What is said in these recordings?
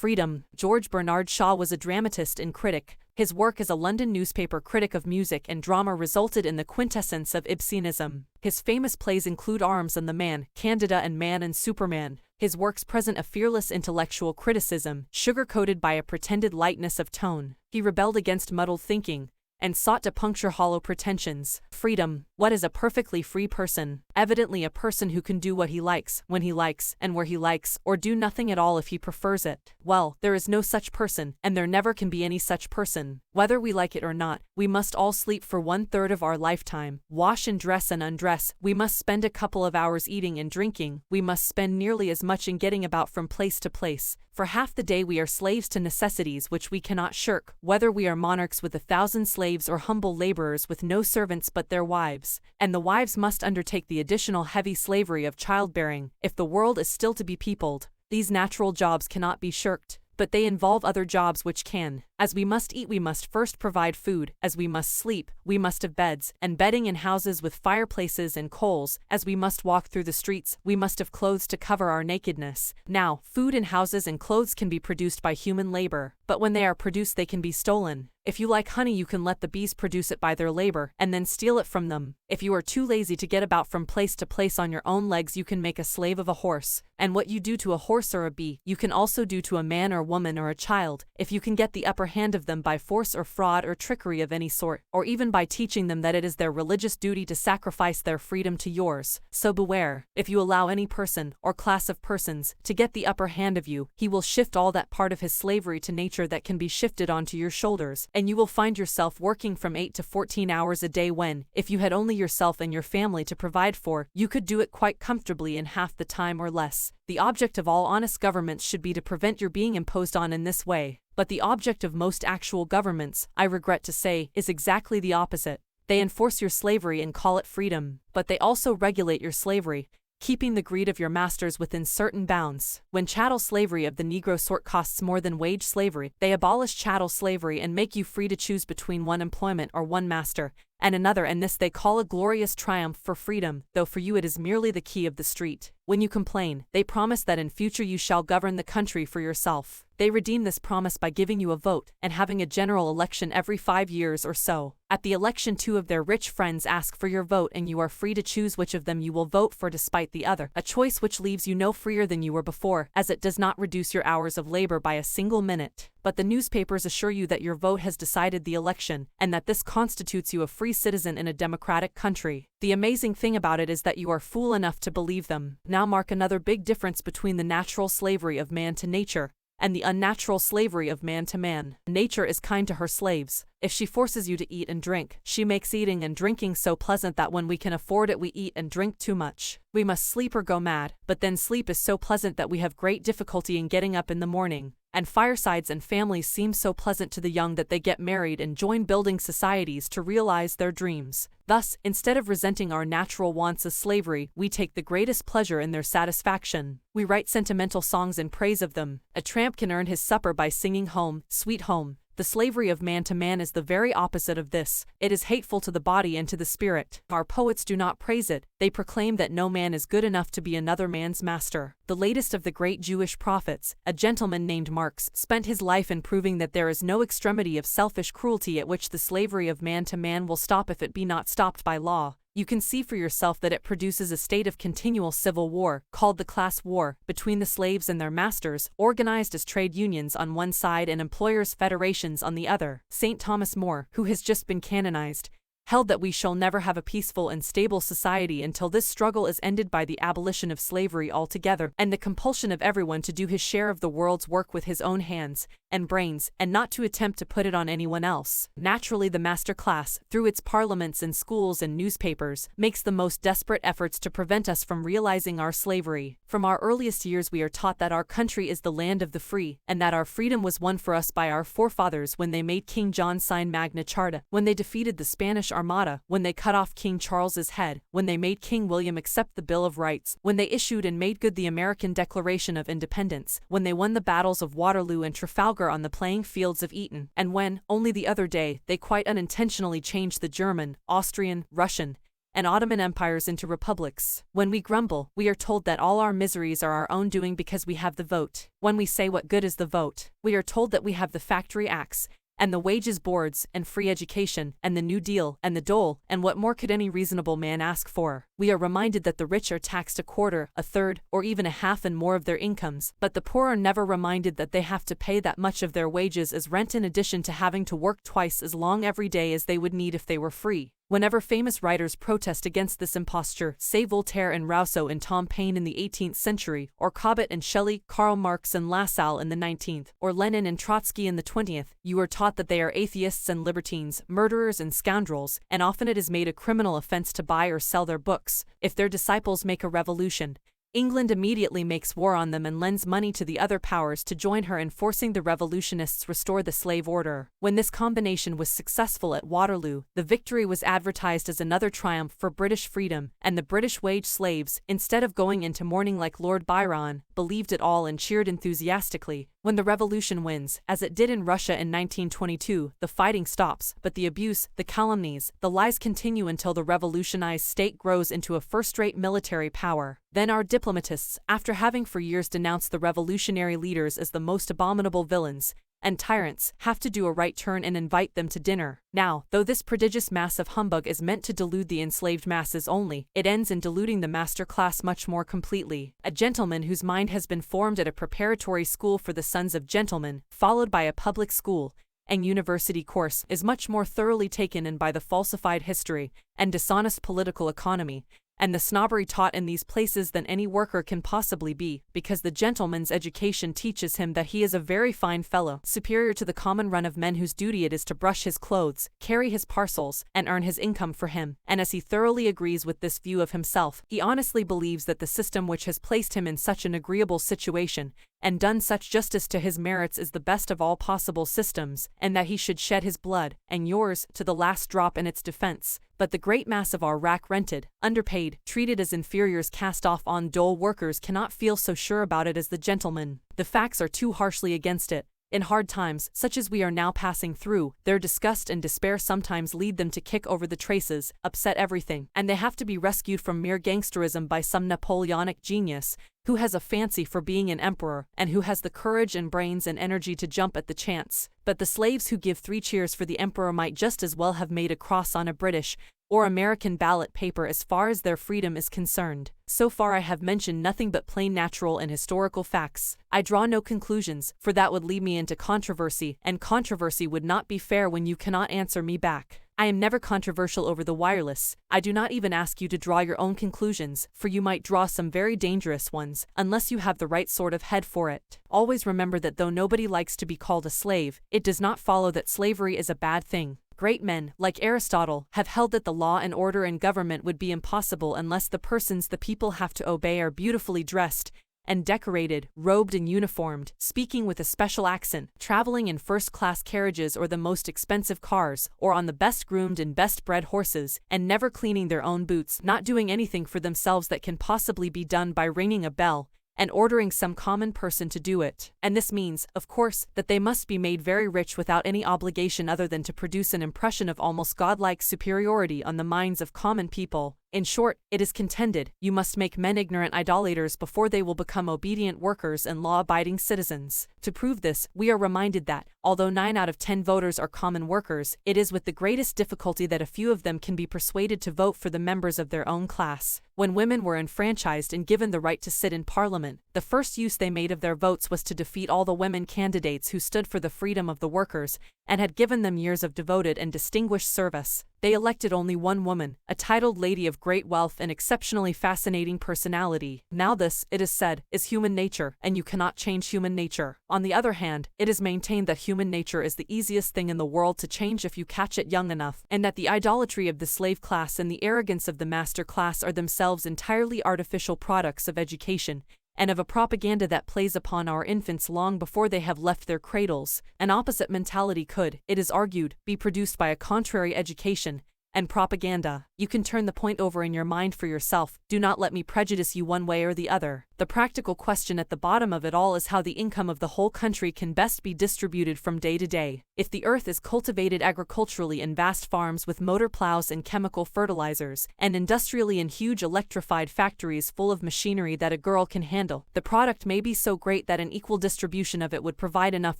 Freedom. George Bernard Shaw was a dramatist and critic. His work as a London newspaper critic of music and drama resulted in the quintessence of Ibsenism. His famous plays include Arms and the Man, Candida and Man and Superman. His works present a fearless intellectual criticism, sugar-coated by a pretended lightness of tone. He rebelled against muddled thinking, and sought to puncture hollow pretensions. Freedom. What is a perfectly free person? Evidently a person who can do what he likes, when he likes, and where he likes, or do nothing at all if he prefers it. Well, there is no such person, and there never can be any such person. Whether we like it or not, we must all sleep for 1/3 of our lifetime, wash and dress and undress, we must spend a couple of hours eating and drinking, we must spend nearly as much in getting about from place to place. For half the day we are slaves to necessities which we cannot shirk, whether we are monarchs with 1,000 slaves or humble laborers with no servants but their wives, and the wives must undertake the additional heavy slavery of childbearing. If the world is still to be peopled, these natural jobs cannot be shirked, but they involve other jobs which can. As we must eat, we must first provide food. As we must sleep, we must have beds, and bedding in houses with fireplaces and coals. As we must walk through the streets, we must have clothes to cover our nakedness. Now, food and houses and clothes can be produced by human labor, but when they are produced they can be stolen. If you like honey, you can let the bees produce it by their labor, and then steal it from them. If you are too lazy to get about from place to place on your own legs, you can make a slave of a horse. And what you do to a horse or a bee, you can also do to a man or woman or a child, if you can get the upper hand of them by force or fraud or trickery of any sort, or even by teaching them that it is their religious duty to sacrifice their freedom to yours. So beware. If you allow any person, or class of persons, to get the upper hand of you, he will shift all that part of his slavery to nature that can be shifted onto your shoulders, and you will find yourself working from 8 to 14 hours a day when, if you had only yourself and your family to provide for, you could do it quite comfortably in half the time or less. The object of all honest governments should be to prevent your being imposed on in this way. But the object of most actual governments, I regret to say, is exactly the opposite. They enforce your slavery and call it freedom, but they also regulate your slavery, keeping the greed of your masters within certain bounds. When chattel slavery of the Negro sort costs more than wage slavery, they abolish chattel slavery and make you free to choose between one employment or one master and another, and this they call a glorious triumph for freedom, though for you it is merely the key of the street. When you complain, they promise that in future you shall govern the country for yourself. They redeem this promise by giving you a vote, and having a general election every 5 years or so. At the election 2 of their rich friends ask for your vote, and you are free to choose which of them you will vote for despite the other, a choice which leaves you no freer than you were before, as it does not reduce your hours of labor by a single minute. But the newspapers assure you that your vote has decided the election, and that this constitutes you a free citizen in a democratic country. The amazing thing about it is that you are fool enough to believe them. Now mark another big difference between the natural slavery of man to nature and the unnatural slavery of man to man. Nature is kind to her slaves. If she forces you to eat and drink, she makes eating and drinking so pleasant that when we can afford it we eat and drink too much. We must sleep or go mad, but then sleep is so pleasant that we have great difficulty in getting up in the morning. And firesides and families seem so pleasant to the young that they get married and join building societies to realize their dreams. Thus, instead of resenting our natural wants as slavery, we take the greatest pleasure in their satisfaction. We write sentimental songs in praise of them. A tramp can earn his supper by singing Home, Sweet Home. The slavery of man to man is the very opposite of this. It is hateful to the body and to the spirit. Our poets do not praise it. They proclaim that no man is good enough to be another man's master. The latest of the great Jewish prophets, a gentleman named Marx, spent his life in proving that there is no extremity of selfish cruelty at which the slavery of man to man will stop if it be not stopped by law. You can see for yourself that it produces a state of continual civil war, called the class war, between the slaves and their masters, organized as trade unions on one side and employers' federations on the other. St. Thomas More, who has just been canonized, held that we shall never have a peaceful and stable society until this struggle is ended by the abolition of slavery altogether, and the compulsion of everyone to do his share of the world's work with his own hands and brains, and not to attempt to put it on anyone else. Naturally, the master class, through its parliaments and schools and newspapers, makes the most desperate efforts to prevent us from realizing our slavery. From our earliest years we are taught that our country is the land of the free, and that our freedom was won for us by our forefathers when they made King John sign Magna Charta, when they defeated the Spanish Armada, when they cut off King Charles's head, when they made King William accept the Bill of Rights, when they issued and made good the American Declaration of Independence, when they won the battles of Waterloo and Trafalgar on the playing fields of Eton, and when, only the other day, they quite unintentionally changed the German, Austrian, Russian, and Ottoman empires into republics. When we grumble, we are told that all our miseries are our own doing because we have the vote. When we say what good is the vote, we are told that we have the factory acts, and the wages boards, and free education, and the New Deal, and the dole, and what more could any reasonable man ask for? We are reminded that the rich are taxed a quarter, a third, or even a half and more of their incomes, but the poor are never reminded that they have to pay that much of their wages as rent in addition to having to work twice as long every day as they would need if they were free. Whenever famous writers protest against this imposture, say Voltaire and Rousseau and Tom Paine in the 18th century, or Cobbett and Shelley, Karl Marx and Lassalle in the 19th, or Lenin and Trotsky in the 20th, you are taught that they are atheists and libertines, murderers and scoundrels, and often it is made a criminal offense to buy or sell their books. If their disciples make a revolution, England immediately makes war on them and lends money to the other powers to join her in forcing the revolutionists restore the slave order. When this combination was successful at Waterloo, the victory was advertised as another triumph for British freedom, and the British wage slaves, instead of going into mourning like Lord Byron, believed it all and cheered enthusiastically. When the revolution wins, as it did in Russia in 1922, the fighting stops, but the abuse, the calumnies, the lies continue until the revolutionized state grows into a first-rate military power. Then our diplomatists, after having for years denounced the revolutionary leaders as the most abominable villains and tyrants, have to do a right turn and invite them to dinner. Now, though this prodigious mass of humbug is meant to delude the enslaved masses only, it ends in deluding the master class much more completely. A gentleman whose mind has been formed at a preparatory school for the sons of gentlemen, followed by a public school and university course, is much more thoroughly taken in by the falsified history and dishonest political economy, and the snobbery taught in these places than any worker can possibly be, because the gentleman's education teaches him that he is a very fine fellow, superior to the common run of men whose duty it is to brush his clothes, carry his parcels, and earn his income for him. And as he thoroughly agrees with this view of himself, he honestly believes that the system which has placed him in such an agreeable situation and done such justice to his merits is the best of all possible systems, and that he should shed his blood, and yours, to the last drop in its defense. But the great mass of our rack-rented, underpaid, treated as inferiors cast off on dole workers cannot feel so sure about it as the gentlemen. The facts are too harshly against it. In hard times, such as we are now passing through, their disgust and despair sometimes lead them to kick over the traces, upset everything, and they have to be rescued from mere gangsterism by some Napoleonic genius, who has a fancy for being an emperor, and who has the courage and brains and energy to jump at the chance. But the slaves who give 3 cheers for the emperor might just as well have made a cross on a British or American ballot paper as far as their freedom is concerned. So far I have mentioned nothing but plain natural and historical facts. I draw no conclusions, for that would lead me into controversy, and controversy would not be fair when you cannot answer me back. I am never controversial over the wireless. I do not even ask you to draw your own conclusions, for you might draw some very dangerous ones, unless you have the right sort of head for it. Always remember that though nobody likes to be called a slave, it does not follow that slavery is a bad thing. Great men, like Aristotle, have held that the law and order in government would be impossible unless the persons the people have to obey are beautifully dressed and decorated, robed and uniformed, speaking with a special accent, traveling in first-class carriages or the most expensive cars, or on the best-groomed and best-bred horses, and never cleaning their own boots, not doing anything for themselves that can possibly be done by ringing a bell and ordering some common person to do it. And this means, of course, that they must be made very rich without any obligation other than to produce an impression of almost godlike superiority on the minds of common people. In short, it is contended, you must make men ignorant idolaters before they will become obedient workers and law-abiding citizens. To prove this, we are reminded that, although 9 out of 10 voters are common workers, it is with the greatest difficulty that a few of them can be persuaded to vote for the members of their own class. When women were enfranchised and given the right to sit in Parliament, the first use they made of their votes was to defeat all the women candidates who stood for the freedom of the workers, and had given them years of devoted and distinguished service. They elected only one woman, a titled lady of great wealth and exceptionally fascinating personality. Now this, it is said, is human nature, and you cannot change human nature. On the other hand, it is maintained that human nature is the easiest thing in the world to change if you catch it young enough, and that the idolatry of the slave class and the arrogance of the master class are themselves entirely artificial products of education, and of a propaganda that plays upon our infants long before they have left their cradles. An opposite mentality could, it is argued, be produced by a contrary education, and propaganda. You can turn the point over in your mind for yourself. Do not let me prejudice you one way or the other. The practical question at the bottom of it all is how the income of the whole country can best be distributed from day to day. If the earth is cultivated agriculturally in vast farms with motor plows and chemical fertilizers, and industrially in huge electrified factories full of machinery that a girl can handle, the product may be so great that an equal distribution of it would provide enough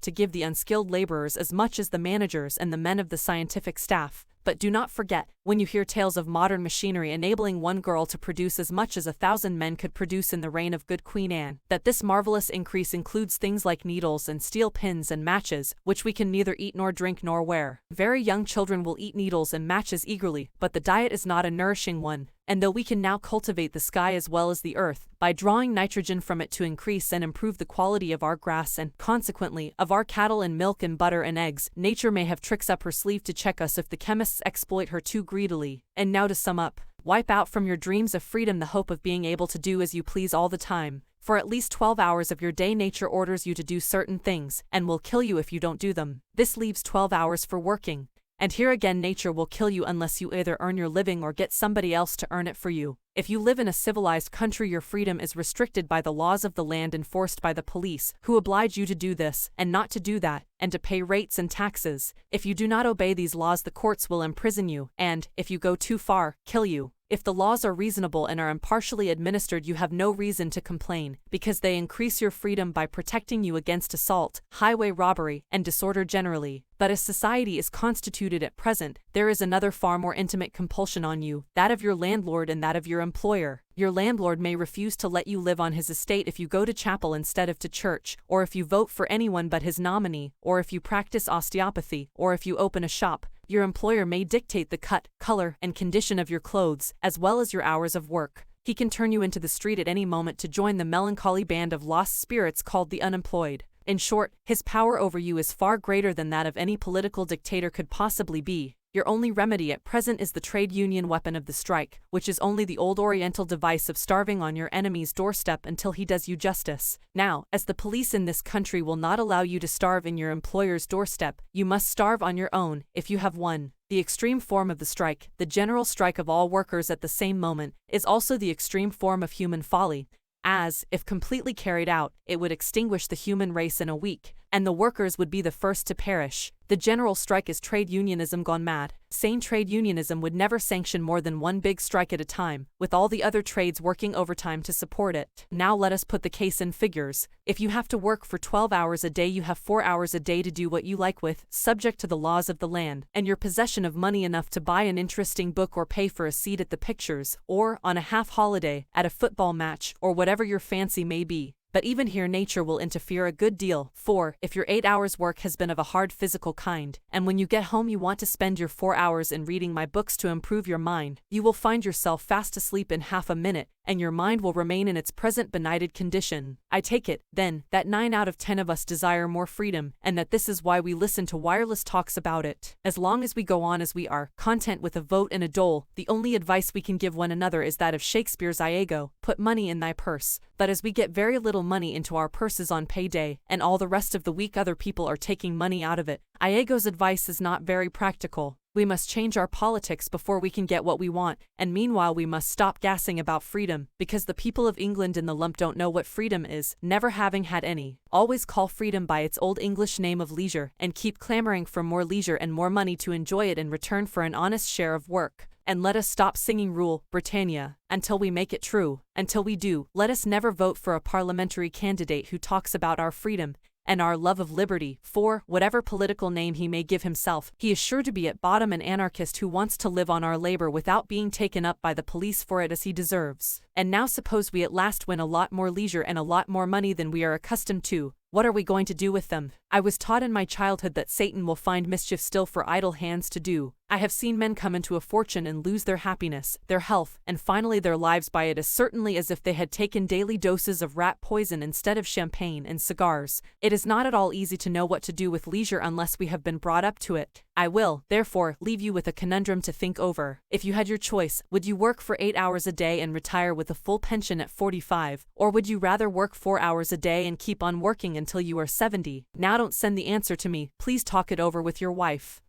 to give the unskilled laborers as much as the managers and the men of the scientific staff. But do not forget, when you hear tales of modern machinery enabling one girl to produce as much as 1,000 men could produce in the reign of good Queen Anne, that this marvelous increase includes things like needles and steel pins and matches, which we can neither eat nor drink nor wear. Very young children will eat needles and matches eagerly, but the diet is not a nourishing one. And though we can now cultivate the sky as well as the earth, by drawing nitrogen from it to increase and improve the quality of our grass and, consequently, of our cattle and milk and butter and eggs, nature may have tricks up her sleeve to check us if the chemists exploit her too greedily. And now to sum up, wipe out from your dreams of freedom the hope of being able to do as you please all the time. For at least 12 hours of your day nature orders you to do certain things, and will kill you if you don't do them. This leaves 12 hours for working. And here again nature will kill you unless you either earn your living or get somebody else to earn it for you. If you live in a civilized country, your freedom is restricted by the laws of the land enforced by the police, who oblige you to do this, and not to do that, and to pay rates and taxes. If you do not obey these laws, the courts will imprison you, and, if you go too far, kill you. If the laws are reasonable and are impartially administered, you have no reason to complain, because they increase your freedom by protecting you against assault, highway robbery, and disorder generally. But as society is constituted at present, there is another far more intimate compulsion on you, that of your landlord and that of your employer. Your landlord may refuse to let you live on his estate if you go to chapel instead of to church, or if you vote for anyone but his nominee, or if you practice osteopathy, or if you open a shop. Your employer may dictate the cut, color, and condition of your clothes, as well as your hours of work. He can turn you into the street at any moment to join the melancholy band of lost spirits called the unemployed. In short, his power over you is far greater than that of any political dictator could possibly be. Your only remedy at present is the trade union weapon of the strike, which is only the old Oriental device of starving on your enemy's doorstep until he does you justice. Now, as the police in this country will not allow you to starve in your employer's doorstep, you must starve on your own, if you have one. The extreme form of the strike, the general strike of all workers at the same moment, is also the extreme form of human folly, as, if completely carried out, it would extinguish the human race in a week, and the workers would be the first to perish. The general strike is trade unionism gone mad. Sane trade unionism would never sanction more than one big strike at a time, with all the other trades working overtime to support it. Now let us put the case in figures. If you have to work for 12 hours a day, you have 4 hours a day to do what you like with, subject to the laws of the land, and your possession of money enough to buy an interesting book or pay for a seat at the pictures, or, on a half-holiday, at a football match, or whatever your fancy may be. But even here nature will interfere a good deal, for, if your 8 hours' work has been of a hard physical kind, and when you get home you want to spend your 4 hours in reading my books to improve your mind, you will find yourself fast asleep in half a minute, and your mind will remain in its present benighted condition. I take it, then, that 9 out of 10 of us desire more freedom, and that this is why we listen to wireless talks about it. As long as we go on as we are, content with a vote and a dole, the only advice we can give one another is that of Shakespeare's Iago, put money in thy purse. But as we get very little money into our purses on payday, and all the rest of the week other people are taking money out of it, Iago's advice is not very practical. We must change our politics before we can get what we want, and meanwhile we must stop gassing about freedom, because the people of England in the lump don't know what freedom is, never having had any. Always call freedom by its old English name of leisure, and keep clamoring for more leisure and more money to enjoy it in return for an honest share of work. And let us stop singing Rule, Britannia, until we make it true. Until we do, let us never vote for a parliamentary candidate who talks about our freedom and our love of liberty, for, whatever political name he may give himself, he is sure to be at bottom an anarchist who wants to live on our labor without being taken up by the police for it as he deserves. And now suppose we at last win a lot more leisure and a lot more money than we are accustomed to. What are we going to do with them? I was taught in my childhood that Satan will find mischief still for idle hands to do. I have seen men come into a fortune and lose their happiness, their health, and finally their lives by it as certainly as if they had taken daily doses of rat poison instead of champagne and cigars. It is not at all easy to know what to do with leisure unless we have been brought up to it. I will, therefore, leave you with a conundrum to think over. If you had your choice, would you work for 8 hours a day and retire with a full pension at 45, or would you rather work 4 hours a day and keep on working until you are 70? Now don't send the answer to me, please talk it over with your wife.